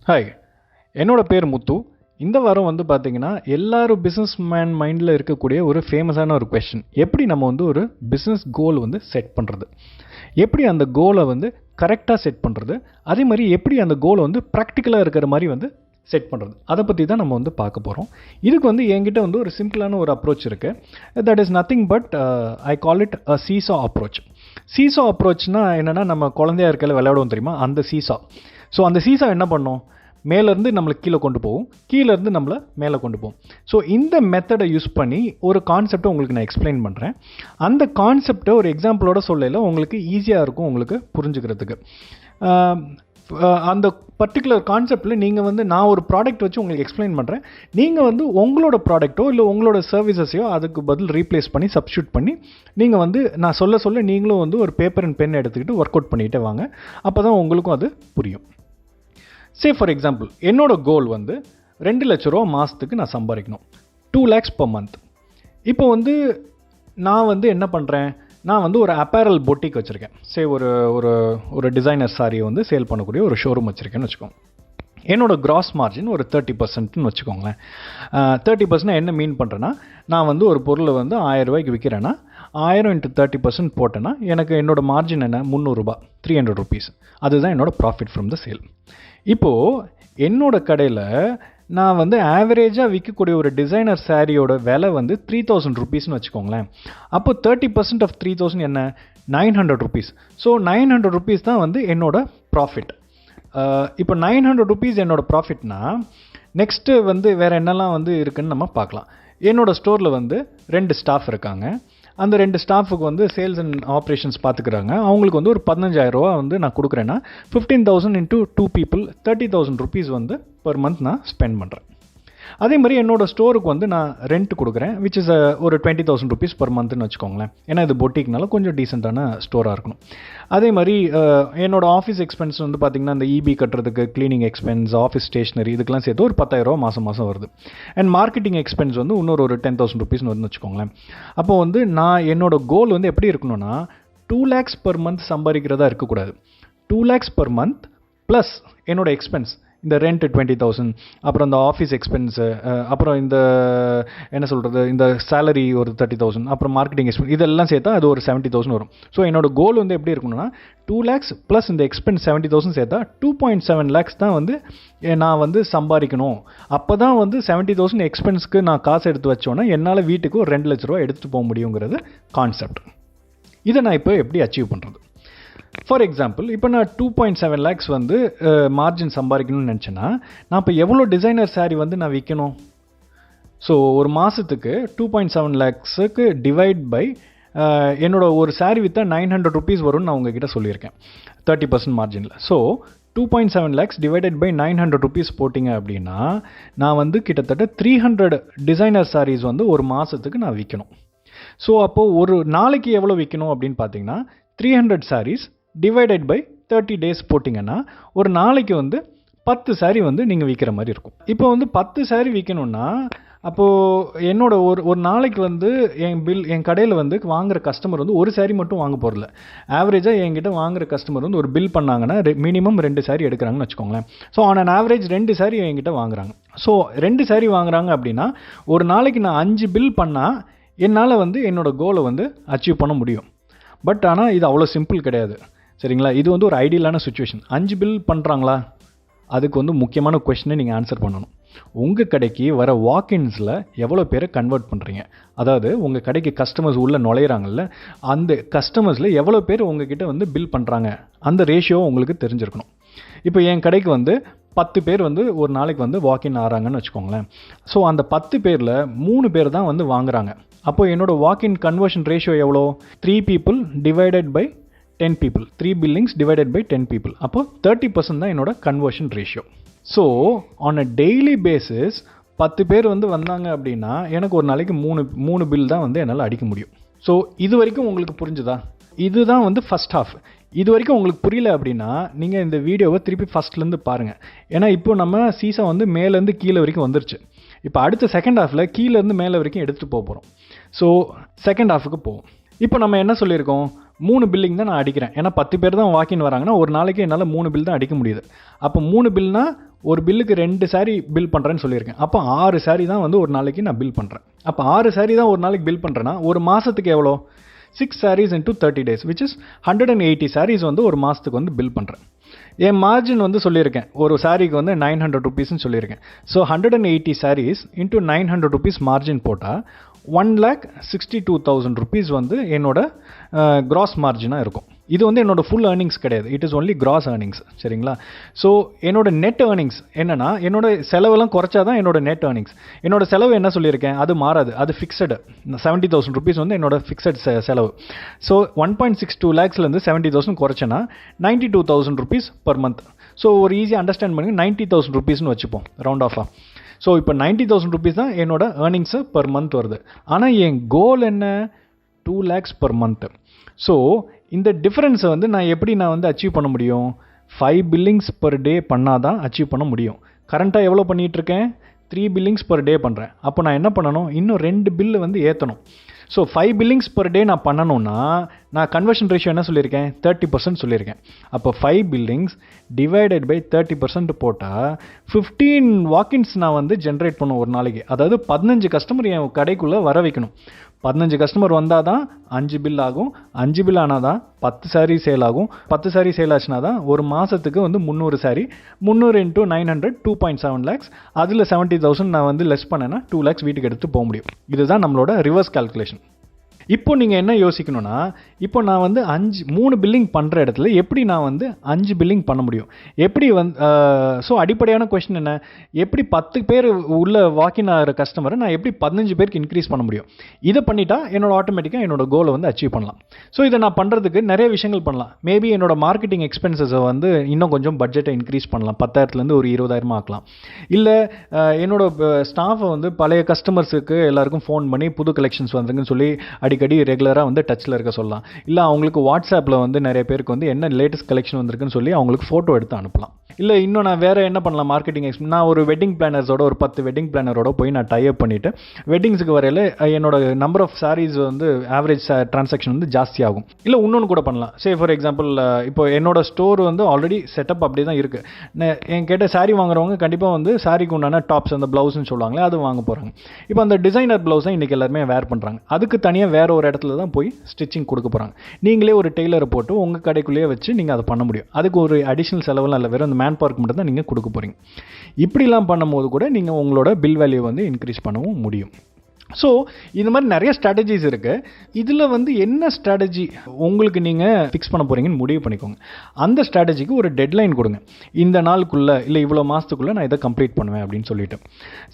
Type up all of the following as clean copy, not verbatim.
Hi, என்னோட பேர் முத்து. இந்த வாரம் வந்து பார்த்தீங்கன்னா எல்லாரும் பிஸ்னஸ் மேன் மைண்டில் இருக்கக்கூடிய ஒரு ஃபேமஸான ஒரு கொஸ்டின், எப்படி நம்ம வந்து ஒரு பிஸ்னஸ் கோல் வந்து செட் பண்ணுறது, எப்படி அந்த கோலை வந்து கரெக்டாக செட் பண்ணுறது, அதே மாதிரி எப்படி அந்த கோலை வந்து ப்ராக்டிக்கலாக இருக்கிற மாதிரி வந்து செட் பண்ணுறது, அதை பற்றி தான் நம்ம வந்து பார்க்க போகிறோம். இதுக்கு வந்து என்கிட்ட வந்து ஒரு சிம்பிளான ஒரு அப்ரோச் இருக்குது. That is nothing but I call it a seesaw approach. Seesaw அப்ரோச்னால் என்னென்னா, நம்ம குழந்தையா இருக்கையில் விளையாடுவோம் தெரியுமா, அந்த சீசா. ஸோ அந்த சீசா என்ன பண்ணோம், மேலேருந்து நம்மளை கீழே கொண்டு போகும், கீழேருந்து நம்மளை மேலே கொண்டு போகும். ஸோ இந்த மெத்தடை யூஸ் பண்ணி ஒரு கான்செப்டை உங்களுக்கு நான் எக்ஸ்பிளைன் பண்ணுறேன். அந்த கான்செப்டை ஒரு எக்ஸாம்பிளோட சொல்லல உங்களுக்கு ஈஸியாக இருக்கும் உங்களுக்கு புரிஞ்சுக்கிறதுக்கு. அந்த பர்டிகுலர் கான்செப்டில் நீங்கள் வந்து நான் ஒரு ப்ராடக்ட் வச்சு உங்களுக்கு எக்ஸ்பிளைன் பண்ணுறேன். நீங்கள் வந்து உங்களோட ப்ராடக்ட்டோ இல்லை உங்களோட சர்வீசஸையோ அதுக்கு பதில் ரீப்ளேஸ் பண்ணி சப்ஸ்டியூட் பண்ணி நீங்கள் வந்து நான் சொல்ல நீங்களும் வந்து ஒரு பேப்பர் அண்ட் பென் எடுத்துக்கிட்டு ஒர்க் அவுட் பண்ணிகிட்டே வாங்க. அப்போ தான் உங்களுக்கும் அது புரியும். சே ஃபார் எக்ஸாம்பிள், என்னோட கோல் வந்து 2 லட்ச ரூபா மாதத்துக்கு நான் சம்பாதிக்கணும், 2 lakhs per month. இப்போ வந்து நான் வந்து என்ன பண்ணுறேன், நான் வந்து ஒரு அப்பேரல் பொட்டிக் வச்சுருக்கேன். சே ஒரு ஒரு ஒரு டிசைனர் சாரியை வந்து சேல் பண்ணக்கூடிய ஒரு ஷோரூம் வச்சுருக்கேன்னு வச்சுக்கோங்க. என்னோட கிராஸ் மார்ஜின் ஒரு 30%ன்னு வச்சுக்கோங்களேன். 30% என்ன மீன் பண்ணுறேன்னா, நான் வந்து ஒரு பொருளை வந்து 1000 ரூபாய்க்கு விற்கிறேன்னா 1000 × 30% போட்டேன்னா எனக்கு என்னோட மார்ஜின் என்ன, 300 ரூபா, 300 rupees. அதுதான் என்னோட ப்ராஃபிட் ஃப்ரம் த சேல். இப்போது என்னோட கடையில் நான் வந்து ஆவரேஜாக விற்கக்கூடிய ஒரு டிசைனர் சாரியோட விலை வந்து 3000 rupeesன்னு வச்சுக்கோங்களேன். அப்போ 30% ஆஃப் 3000 என்ன, 900 rupees. ஸோ 900 rupees தான் வந்து என்னோட ப்ராஃபிட். இப்போ 900 rupees என்னோட ப்ராஃபிட்னா, நெக்ஸ்ட்டு வந்து வேறு என்னெல்லாம் வந்து இருக்குதுன்னு நம்ம பார்க்கலாம். என்னோடய ஸ்டோரில் வந்து 2 ஸ்டாஃப் இருக்காங்க. அந்த 2 ஸ்டாஃபுக்கு வந்து சேல்ஸ் அண்ட் ஆப்ரேஷன்ஸ் பார்த்துக்கிறாங்க. அவங்களுக்கு வந்து ஒரு 15,000 ரூபா வந்து நான் கொடுக்குறேன்னா 15,000 × 2 people 30,000 rupees வந்து பர் மந்த் நான் ஸ்பெண்ட் பண்ணுறேன். அதே மாதிரி என்னோடய ஸ்டோருக்கு வந்து நான் ரெண்ட் கொடுக்குறேன், விச் இஸ் ஒரு 20,000 rupees பர் மந்த்னு வச்சுக்கோங்களேன். ஏன்னா இது பொட்டிக்னால கொஞ்சம் டீசெண்டான ஸ்டோராக இருக்கணும். அதே மாதிரி என்னோடய ஆஃபீஸ் எக்ஸ்பென்ஸ் வந்து பார்த்திங்கன்னா, இந்த இபி கட்டுறதுக்கு, க்ளீனிங் எக்ஸ்பென்ஸ், ஆஃபீஸ் ஸ்டேஷ்னரி, இதுக்கெல்லாம் சேர்த்து ஒரு 10,000 ரூபா மாதம் வருது. அண்ட் மார்க்கெட்டிங் எக்ஸ்பென்ஸ் வந்து இன்னொரு ஒரு 10,000 rupees வருதுன்னு வச்சுக்கோங்களேன். அப்போ வந்து நான் என்னோடய கோல் வந்து எப்படி இருக்கணும்னா, 2 lakhs per month சம்பாதிக்கிறதா இருக்கக்கூடாது. 2 lakhs per month ப்ளஸ் என்னோடய எக்ஸ்பென்ஸ், இந்த ரெண்ட் 20,000, அப்புறம் இந்த ஆஃபீஸ் எக்ஸ்பென்ஸு, அப்புறம் இந்த என்ன சொல்கிறது, இந்த சேலரி ஒரு 30,000, அப்புறம் மார்க்கெட்டிங் எக்ஸ்பென்ஸ், இதெல்லாம் சேர்த்தா அது ஒரு 70,000 வரும். ஸோ என்னோடய கோல் வந்து எப்படி இருக்கணும்னா, 2 lakhs ப்ளஸ் இந்த எக்ஸ்பென்ஸ் 70,000 சேர்த்தா 2.7 lakhs தான் வந்து நான் வந்து சம்பாதிக்கணும். அப்போ தான் வந்து 70,000 எக்ஸ்பென்ஸ்க்கு நான் காசு எடுத்து வச்சோன்னா என்னால் வீட்டுக்கு ஒரு 2 லட்ச ரூபா எடுத்துகிட்டு போக முடியுங்கிறது கான்செப்ட். இதை நான் இப்போ எப்படி அச்சீவ் பண்ணுறது? ஃபார் எக்ஸாம்பிள், இப்போ நான் 2.7 lakhs வந்து மார்ஜின் சம்பாதிக்கணும்னு நினச்சேன்னா, நான் இப்போ எவ்வளோ டிசைனர் சாரீ வந்து நான் விற்கணும்? ஸோ ஒரு மாதத்துக்கு 2.7 lakhsக்கு டிவைட் பை என்னோட ஒரு சாரீ விற்றா 900 rupees வரும்னு நான் உங்ககிட்ட சொல்லியிருக்கேன் 30% மார்ஜினில். So 2.7 lakhs divided by 900 rupees போட்டிங்க அப்படின்னா, நான் வந்து கிட்டத்தட்ட 300 டிசைனர் சாரீஸ் வந்து ஒரு மாதத்துக்கு நான் விற்கணும். ஸோ அப்போது ஒரு நாளைக்கு எவ்வளோ விற்கணும் அப்படின்னு பார்த்தீங்கன்னா, 300 sarees டிவைடட் பை 30 days போட்டிங்கன்னா ஒரு நாளைக்கு வந்து 10 saree வந்து நீங்கள் விற்கிற மாதிரி இருக்கும். இப்போ வந்து 10 saree விற்கணுன்னா, அப்போது என்னோட ஒரு நாளைக்கு வந்து என் கடையில் வந்து வாங்குகிற கஸ்டமர் வந்து ஒரு saree மட்டும் வாங்க போகிறதில்ல. ஆவரேஜாக என்கிட்ட வாங்குகிற கஸ்டமர் வந்து ஒரு பில் பண்ணாங்கன்னா மினிமம் 2 saree எடுக்கிறாங்கன்னு வச்சுக்கோங்களேன். So on an average 2 saree என்கிட்ட வாங்குறாங்க. ஸோ 2 saree வாங்குறாங்க அப்படின்னா ஒரு நாளைக்கு நான் 5 பில் பண்ணால் என்னால் வந்து என்னோடய கோலை வந்து அச்சீவ் பண்ண முடியும். பட் ஆனால் இது அவ்வளோ சிம்பிள் கிடையாது, சரிங்களா? இது வந்து ஒரு ஐடியலான சுச்சுவேஷன். 5 பில் பண்ணுறாங்களா, அதுக்கு வந்து முக்கியமான கொஸ்டினை நீங்கள் ஆன்சர் பண்ணணும். உங்கள் கடைக்கு வர வாக்இன்ஸில் எவ்வளோ பேரை கன்வெர்ட் பண்ணுறீங்க, அதாவது உங்கள் கடைக்கு கஸ்டமர்ஸ் உள்ளே நுழையிறாங்கல்ல, அந்த கஸ்டமர்ஸில் எவ்வளோ பேர் உங்ககிட்ட வந்து பில் பண்ணுறாங்க, அந்த ரேஷியோ உங்களுக்கு தெரிஞ்சிருக்கணும். இப்போ என் கடைக்கு வந்து 10 பேர் வந்து ஒரு நாளைக்கு வந்து வாக்இன் ஆகிறாங்கன்னு வச்சுக்கோங்களேன். ஸோ அந்த 10 பேரில் 3 பேர் தான் வந்து வாங்குறாங்க. அப்போது என்னோடய வாக்இன் கன்வர்ஷன் ரேஷியோ எவ்வளோ, 3 people divided by 10 people, 3 billings divided by 10 people. அப்போ 30% தான் என்னோட conversion ratio. So on a daily basis 10 பேர் வந்து வந்தாங்க அப்படின்னா எனக்கு ஒரு நாளைக்கு 3 பில் தான் வந்து என்னால் அடிக்க முடியும். ஸோ இது வரைக்கும் உங்களுக்கு புரிஞ்சுதா? இதுதான் வந்து ஃபஸ்ட் ஹாஃப். இது வரைக்கும் உங்களுக்கு புரியல அப்படின்னா நீங்கள் இந்த வீடியோவை திருப்பி ஃபஸ்ட்லேருந்து பாருங்கள். ஏன்னா இப்போ நம்ம சீசா வந்து மேலேருந்து கீழே வரைக்கும் வந்துருச்சு. இப்போ அடுத்த செகண்ட் ஹாஃபில் கீழேருந்து மேலே வரைக்கும் எடுத்துகிட்டு போகிறோம். ஸோ செகண்ட் ஹாஃபுக்கு போவோம். இப்போ நம்ம என்ன சொல்லியிருக்கோம், 3 பில்லிங் தான் நான் அடிக்கிறேன். ஏன்னா 10 பேர் தான் வாக்கின் வராங்கன்னா ஒரு நாளைக்கு என்னால் 3 பில் தான் அடிக்க முடியுது. அப்போ 3 பில்னா ஒரு பில்லுக்கு 2 சாரீ பில் பண்ணுறேன்னு சொல்லியிருக்கேன். அப்போ 6 சாரீ தான் வந்து ஒரு நாளைக்கு நான் பில் பண்ணுறேன். அப்போ 6 சாரீ தான் ஒரு நாளைக்கு பில் பண்ணுறேன்னா ஒரு மாதத்துக்கு எவ்வளோ? 6 sarees into 30 days which is 180 sarees வந்து ஒரு மாதத்துக்கு வந்து பில் பண்ணுறேன். என் மார்ஜின் வந்து சொல்லியிருக்கேன், ஒரு சாரீக்கு வந்து 900 rupeesன்னு சொல்லியிருக்கேன். So 180 sarees into 900 rupees margin போட்டால் 1,62,000 rupees வந்து என்னோட கிராஸ் மார்ஜினாக இருக்கும். இது வந்து என்னோட ஃபுல் ஏர்னிங்ஸ் கிடையாது, it is only cross earnings. சரிங்களா? ஸோ என்னோட நெட் ஏர்னிங்ஸ் என்னன்னா, என்னோட செலவெல்லாம் குறைச்சா தான் என்னோட நெட் ஏர்னிங்ஸ். என்னோட செலவு என்ன சொல்லியிருக்கேன், அது மாறாது, அது ஃபிக்ஸடு. 70,000 rupees வந்து என்னோட ஃபிக்ஸட் செலவு. So 1.62 lakhsலேருந்து 70,000 குறைச்சேன்னா 92,000 rupees per month. So ஒரு ஈஸியாக அண்டர்ஸ்டாண்ட் பண்ணுங்க, 90,000 rupeesனு வச்சுப்போம் ரவுண்ட் ஆஃபாக. ஸோ இப்போ 90,000 rupees தான் என்னோட ஏர்னிங்ஸு பர் மந்த் வருது. ஆனால் என் கோல் என்ன, 2 lakhs per month. ஸோ இந்த டிஃப்ரென்ஸை வந்து நான் வந்து அச்சீவ் பண்ண முடியும்? 5 billings per day பண்ணால் தான் அச்சீவ் பண்ண முடியும். கரண்ட்டாக எவ்வளோ பண்ணிகிட்ருக்கேன்? 3 billings per day பண்ணுறேன். அப்போ நான் என்ன பண்ணணும், இன்னும் 2 பில்லு வந்து ஏற்றணும். ஸோ 5 billings per day நான் பண்ணணும்னா நான் கன்வர்ஷன் ரேஷியோ என்ன சொல்லியிருக்கேன், 30% சொல்லியிருக்கேன். அப்போ 5 billings டிவைடட் பை 30% போட்டால் 15 வாக்கின்ஸ் நான் வந்து ஜென்ரேட் பண்ணும் ஒரு நாளைக்கு. அதாவது 15 கஸ்டமர் என் கடைக்குள்ளே வர வைக்கணும். 15 கஸ்டமர் வந்தால் தான் 5 பில் ஆகும். 5 பில் ஆனால் தான் 10 சாரீ சேல் ஆகும். 10 சாரீ சேல் ஆச்சுனா தான் ஒரு மாதத்துக்கு வந்து 300 சாரீ. 300 into 900 2.7 lakhs. அதில் 70,000 நான் வந்து லெஸ் பண்ணேன்னா 2 lakhs வீட்டுக்கு எடுத்து போக முடியும். இதுதான் நம்மளோட ரிவர்ஸ் கால்குலேஷன். இப்போ நீங்கள் என்ன யோசிக்கணும்னா, இப்போ நான் வந்து 3 பில்லிங் பண்ணுற இடத்துல எப்படி நான் வந்து 5 பில்லிங் பண்ண முடியும்? எப்படி வந்து ஸோ அடிப்படையான கொஸ்டின் என்ன, எப்படி 10 பேர் உள்ள வாக்கின் ஆகிற கஸ்டமரை நான் எப்படி 15 பேருக்கு இன்க்ரீஸ் பண்ண முடியும்? இதை பண்ணிட்டா என்னோட ஆட்டோமேட்டிக்காக என்னோட கோலை வந்து அச்சீவ் பண்ணலாம். ஸோ இதை நான் பண்ணுறதுக்கு நிறைய விஷயங்கள் பண்ணலாம். மேபி என்னோட மார்க்கெட்டிங் எக்ஸ்பென்சஸை வந்து இன்னும் கொஞ்சம் பட்ஜெட்டை இன்க்ரீஸ் பண்ணலாம். 10,000லேருந்து ஒரு 20,000 ஆக்கலாம். இல்லை என்னோட ஸ்டாஃபை வந்து பழைய கஸ்டமர்ஸுக்கு எல்லாருக்கும் ஃபோன் பண்ணி புது கலெக்ஷன்ஸ் வந்துருங்கன்னு சொல்லி அடிக்கடி ரெகுலராக வந்து டச்சில் இருக்க சொல்லலாம். இல்லை அவங்களுக்கு வாட்ஸ்அப்பில் வந்து நிறைய பேருக்கு வந்து என்ன லேட்டஸ்ட் கலெக்ஷன் வந்திருக்குன்னு சொல்லி அவங்களுக்கு ஃபோட்டோ எடுத்து அனுப்பலாம். இல்லை இன்னும் நான் வேறு என்ன பண்ணலாம், மார்க்கெட்டிங் நான் ஒரு வெட்டிங் பிளானர்ஸோட ஒரு 10 வெட்டிங் பிளானரோட போய் நான் டைப் பண்ணிவிட்டு வெட்டிங்ஸுக்கு வரையில் என்னோட நம்பர் ஆஃப் சாரீஸ் வந்து ஆவரேஜ் டிரான்சாக்ஷன் வந்து ஜாஸ்தியாகும். இல்லை இன்னொன்று கூட பண்ணலாம். சே ஃபார் எக்ஸாம்பிள் இப்போ என்னோட ஸ்டோர் வந்து ஆல்ரெடி செட்டப் அப்படி தான் இருக்குது. என்கிட்ட சாரீ வாங்குறவங்க கண்டிப்பாக வந்து சாரீக்கு உண்டான டாப்ஸ் அந்த ப்ளவுஸ்ன்னு சொல்லுவாங்களே அது வாங்க போகிறாங்க. இப்போ அந்த டிசைனர் ப்ளவுஸை இன்றைக்கி எல்லாருமே வேர் பண்ணுறாங்க. அதுக்கு தனியாக வேறு ஒரு இடத்துல தான் போய் ஸ்டிச்சிங் கொடுக்க போகிறாங்க. நீங்களே ஒரு டெய்லரை போட்டு உங்கள் கடைக்குள்ளேயே வச்சு நீங்கள் அதை பண்ண முடியும். அதுக்கு ஒரு அடிஷ்னல் செலவெல்லாம் இல்லை, வெறும் அந்த மேன் பவருக்கு மட்டும் தான் நீங்கள் கொடுக்க போகிறீங்க. இப்படிலாம் பண்ணும்போது கூட நீங்கள் உங்களோட பில் வேல்யூ வந்து இன்க்ரீஸ் பண்ணவும் முடியும். ஸோ இந்த மாதிரி நிறைய ஸ்ட்ராட்டஜிஸ் இருக்குது. இதில் வந்து என்ன ஸ்ட்ராட்டஜி உங்களுக்கு நீங்கள் ஃபிக்ஸ் பண்ண போகிறீங்கன்னு முடிவு பண்ணிக்கோங்க. அந்த ஸ்ட்ராட்டஜிக்கு ஒரு டெட்லைன் கொடுங்க. இந்த நாளுக்குள்ளே இல்லை இவ்வளோ மாதத்துக்குள்ளே நான் இதை கம்ப்ளீட் பண்ணுவேன் அப்படின்னு சொல்லிட்டு.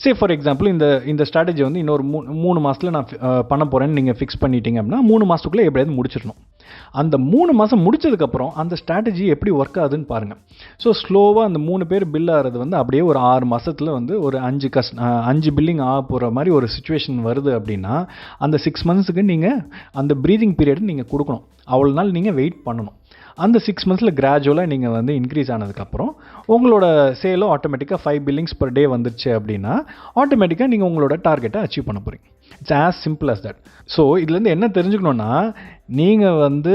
சே ஃபார் எக்ஸாம்பிள் இந்த ஸ்ட்ராட்டஜி வந்து இன்னொரு 3 மாதத்தில் நான் பண்ண போகிறேன்னு நீங்கள் ஃபிக்ஸ் பண்ணிட்டீங்க அப்படின்னா 3 மாதத்துக்குள்ளே எப்படியாவது முடிச்சிடணும். அந்த 3 மாதம் முடிச்சதுக்கப்புறம் அந்த ஸ்ட்ராட்டஜி எப்படி ஒர்க் ஆகுதுன்னு பாருங்கள். ஸோ ஸ்லோவாக அந்த 3 பேர் பில் ஆகிறது வந்து அப்படியே ஒரு 6 மாதத்தில் வந்து ஒரு 5 பில்லிங் ஆக போகிற மாதிரி ஒரு சுச்சுவேஷன் வருது அப்படின்னா அந்த 6 மந்த்ஸுக்கு நீங்கள் அந்த ப்ரீதிங் பீரியட் நீங்கள் கொடுக்கணும். அவ்வளோ நாள் நீங்கள் வெயிட் பண்ணணும். அந்த 6 மந்த்ஸில் கிராஜுவலாக நீங்கள் வந்து இன்க்ரீஸ் ஆனதுக்கப்புறம் உங்களோட சேலோ ஆட்டோமேட்டிக்காக 5 billings per day வந்துருச்சு அப்படின்னா ஆட்டோமேட்டிக்காக நீங்கள் உங்களோட டார்கெட்டை அச்சீவ் பண்ண போகிறீங்க. It's as simple as that. So இதுலேருந்து என்ன தெரிஞ்சுக்கணுன்னா, நீங்கள் வந்து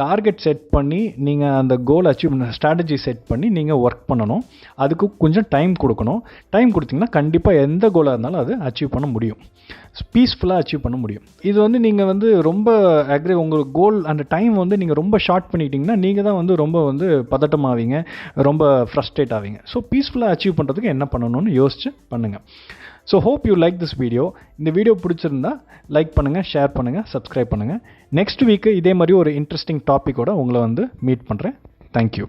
டார்கெட் செட் பண்ணி நீங்கள் அந்த கோல் அச்சீவ் பண்ண ஸ்ட்ராட்டஜி செட் பண்ணி நீங்கள் ஒர்க் பண்ணணும். அதுக்கு கொஞ்சம் டைம் கொடுக்கணும். டைம் கொடுத்தீங்கன்னா கண்டிப்பாக எந்த கோலாக இருந்தாலும் அது அச்சீவ் பண்ண முடியும். பீஸ்ஃபுல்லாக அச்சீவ் பண்ண முடியும். இது வந்து நீங்கள் வந்து ரொம்ப உங்கள் கோல் அந்த டைம் வந்து நீங்கள் ரொம்ப ஷார்ட் பண்ணிட்டீங்கன்னா நீங்கள் தான் வந்து ரொம்ப வந்து பதட்டமாவீங்க, ரொம்ப ஃப்ரஸ்ட்ரேட் ஆவீங்க. ஸோ பீஸ்ஃபுல்லாக அச்சீவ் பண்ணுறதுக்கு என்ன பண்ணணும்னு யோசிச்சு பண்ணுங்கள். So hope you like this video. இந்த வீடியோ பிடிச்சிருந்தா லைக் பண்ணுங்கள், ஷேர் பண்ணுங்கள், சப்ஸ்கிரைப் பண்ணுங்கள். நெக்ஸ்ட் வீக்கு இதே மாதிரி ஒரு இன்ட்ரெஸ்டிங் டாப்பிக்கோட உங்களை வந்து மீட் பண்ணுறேன். தேங்க்யூ.